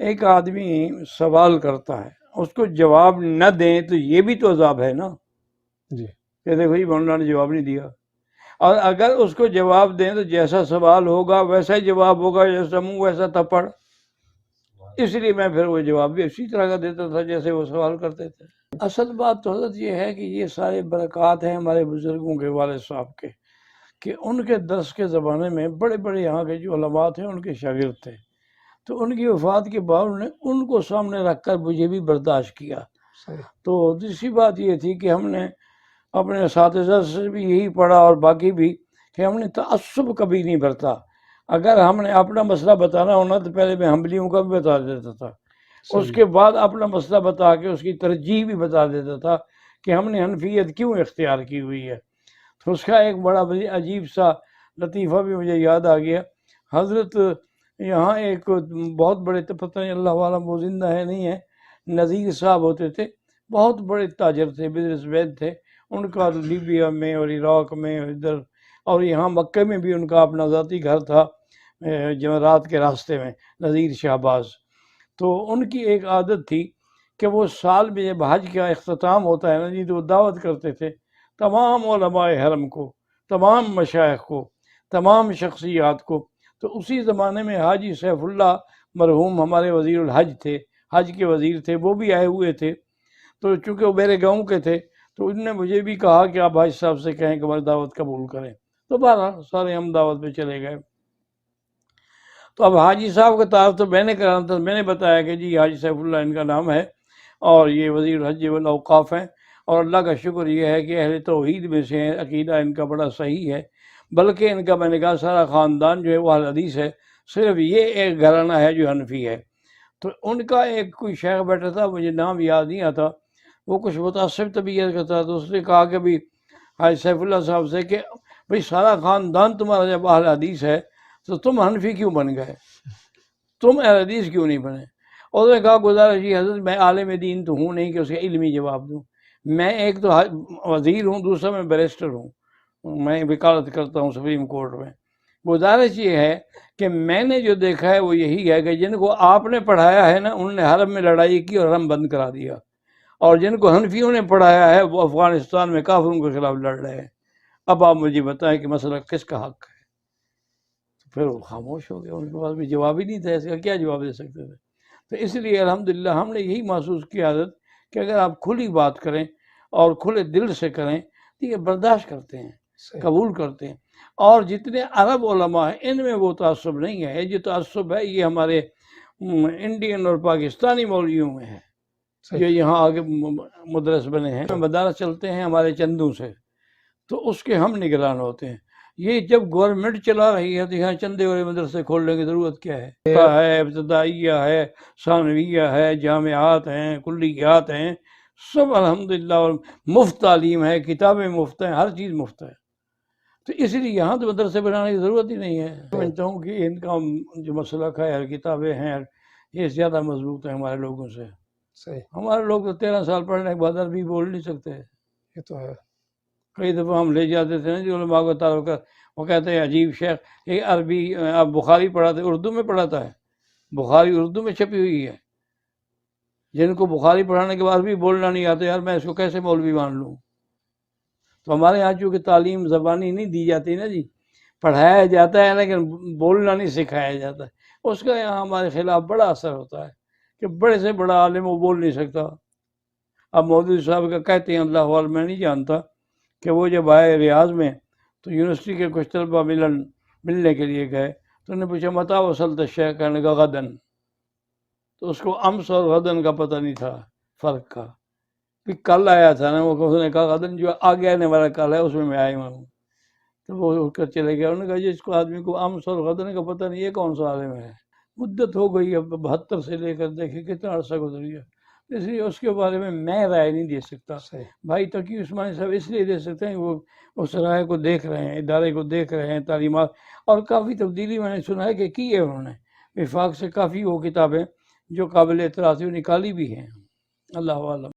ایک آدمی سوال کرتا ہے، اس کو جواب نہ دیں تو یہ بھی تو عذاب ہے نا جی کہ دیکھو جی مولانا نے جواب نہیں دیا، اور اگر اس کو جواب دیں تو جیسا سوال ہوگا ویسا ہی جواب ہوگا، جیسا منہ ویسا تھپڑ. اس لیے میں پھر وہ جواب بھی اسی طرح کا دیتا تھا جیسے وہ سوال کرتے تھے. اصل بات تو حضرت یہ ہے کہ یہ سارے برکات ہیں ہمارے بزرگوں کے، والد صاحب کے، کہ ان کے درس کے زمانے میں بڑے بڑے یہاں کے جو علماء تھے ان کے شاگرد تھے، تو ان کی وفات کے بعد انہوں نے ان کو سامنے رکھ کر مجھے بھی برداشت کیا. تو دوسری بات یہ تھی کہ ہم نے اپنے اساتذہ سے بھی یہی پڑھا اور باقی بھی کہ ہم نے تعصب کبھی نہیں برتا. اگر ہم نے اپنا مسئلہ بتانا ہونا تو پہلے میں حنبلیوں کا بھی بتا دیتا تھا، اس کے بعد اپنا مسئلہ بتا کے اس کی ترجیح بھی بتا دیتا تھا کہ ہم نے حنفیت کیوں اختیار کی ہوئی ہے. تو اس کا ایک بڑا عجیب سا لطیفہ بھی مجھے یاد آ گیا. حضرت یہاں ایک بہت بڑے، پتہ نہیں اللہ عالم وہ زندہ ہے نہیں ہے، نذیر صاحب ہوتے تھے، بہت بڑے تاجر تھے، بزنس مین تھے. ان کا لیبیا میں اور عراق میں اور ادھر اور یہاں مکہ میں بھی ان کا اپنا ذاتی گھر تھا جمعرات کے راستے میں، نذیر شہباز. تو ان کی ایک عادت تھی کہ وہ سال میں جب حج کا اختتام ہوتا ہے نا جی، تو وہ دعوت کرتے تھے تمام علماء حرم کو، تمام مشائخ کو، تمام شخصیات کو. تو اسی زمانے میں حاجی سیف اللہ مرحوم ہمارے وزیر الحج تھے، حج کے وزیر تھے، وہ بھی آئے ہوئے تھے. تو چونکہ وہ میرے گاؤں کے تھے تو انہوں نے مجھے بھی کہا کہ آپ حاجی صاحب سے کہیں کہ ہماری دعوت قبول کریں. تو بہرحال سارے ہم دعوت پہ چلے گئے. تو اب حاجی صاحب کا تعارف تو میں نے کرانا تھا. میں نے بتایا کہ جی حاجی سیف اللہ ان کا نام ہے اور یہ وزیر الحج والاوقاف ہیں، اور اللہ کا شکر یہ ہے کہ اہل توحید میں سے ہیں، عقیدہ ان کا بڑا صحیح ہے، بلکہ ان کا میں نے کہا سارا خاندان جو ہے وہ اہل حدیث ہے، صرف یہ ایک گھرانہ ہے جو حنفی ہے. تو ان کا ایک کوئی شیخ بیٹھا تھا، مجھے نام یاد نہیں آتا، وہ کچھ متعصب طبیعت کا تھا. تو اس نے کہا کہ بھی حاجی سیف اللہ صاحب سے کہ بھئی سارا خاندان تمہارا جب اہل حدیث ہے تو تم حنفی کیوں بن گئے، تم اہل حدیث کیوں نہیں بنے؟ اور انہوں نے کہا گزارش جی حضرت میں عالم دین تو ہوں نہیں کہ اس کا علمی جواب دوں، میں ایک تو وزیر ہوں، دوسرا میں بیرسٹر ہوں، میں وکالت کرتا ہوں سپریم کورٹ میں. گزارش یہ ہے کہ میں نے جو دیکھا ہے وہ یہی ہے کہ جن کو آپ نے پڑھایا ہے نا انہوں نے حرم میں لڑائی کی اور حرم بند کرا دیا، اور جن کو حنفیوں نے پڑھایا ہے وہ افغانستان میں کافروں کے خلاف لڑ رہے ہیں. اب آپ مجھے بتائیں کہ مسئلہ کس کا حق ہے؟ پھر وہ خاموش ہو گیا، ان کے پاس بھی جواب ہی نہیں تھا، اس کا کیا جواب دے سکتے تھے. تو اس لیے الحمدللہ ہم نے یہی محسوس کی عادت کہ اگر آپ کھلی بات کریں اور کھلے دل سے کریں تو یہ برداشت کرتے ہیں، قبول کرتے ہیں. اور جتنے عرب علماء ہیں ان میں وہ تعصب نہیں ہے. جو تعصب ہے یہ ہمارے انڈین اور پاکستانی مولویوں میں ہے جو یہاں آگے مدرس بنے ہیں. مدارس چلتے ہیں ہمارے چندوں سے، تو اس کے ہم نگران ہوتے ہیں. یہ جب گورنمنٹ چلا رہی ہے تو یہاں چندے والے مدرسے کھولنے کی ضرورت کیا ہے؟ ابتدائیہ ہے، ثانویہ ہے، جامعات ہیں، کلیات ہیں، سب الحمدللہ، اور مفت تعلیم ہے، کتابیں مفت ہیں، ہر چیز مفت ہے. تو اس لیے یہاں تو مدرسے بنانے کی ضرورت ہی نہیں ہے. سمجھتا ہوں کہ ان کا جو مسلک ہے، کتابیں ہیں، یہ زیادہ مضبوط ہے ہمارے لوگوں سے. ہمارے لوگ تو 13 سال پڑھنے کے بعد عربی بول نہیں سکتے. یہ تو ہے. کئی دفعہ ہم لے جاتے تھے نا جو علماء کو تعارف کر، وہ کہتے ہیں عجیب شیخ یہ عربی آپ بخاری پڑھاتے، اردو میں پڑھاتا ہے، بخاری اردو میں چھپی ہوئی ہے. جن کو بخاری پڑھانے کے بعد بھی بولنا نہیں آتا، یار میں اس کو کیسے مولوی مان لوں؟ تو ہمارے یہاں چونکہ تعلیم زبانی نہیں دی جاتی نا جی، پڑھایا جاتا ہے لیکن بولنا نہیں سکھایا جاتا ہے. اس کا یہاں ہمارے خلاف بڑا اثر ہوتا ہے کہ بڑے سے بڑا عالم وہ بول نہیں سکتا. اب مودودی صاحب کا کہتے ہیں اللہ عالم، میں نہیں جانتا کہ وہ جب آئے ریاض میں تو یونیورسٹی کے کچھ طلبہ ملنے کے لیے گئے تو انہوں نے پوچھا متا وصلت الشیخ، کہنے کا غدن. تو اس کو امس اور غدن کا پتہ نہیں تھا فرق کا. پھر کل آیا تھا نا، وہ اس نے کہا غدن جو آگے آنے والا کل ہے اس میں آیا ہوں. تو وہ اٹھ کر چلے گیا. انہوں نے کہا جس کو آدمی کو امس اور غدن کا پتہ نہیں، یہ کون سا عالم ہے؟ مدت ہو گئی اب 72 سے لے کر دیکھیں کتنا عرصہ گزر گیا. اس لیے اس کے بارے میں رائے نہیں دے سکتا. بھائی تقی عثمانی صاحب اس لیے دے سکتے ہیں وہ اس رائے کو دیکھ رہے ہیں، ادارے کو دیکھ رہے ہیں، تعلیمات، اور کافی تبدیلی میں نے سنا ہے کہ کی ہے انہوں نے. وفاق سے کافی وہ کتابیں جو قابل اعتراض نکالی بھی ہیں. اللہ عالم.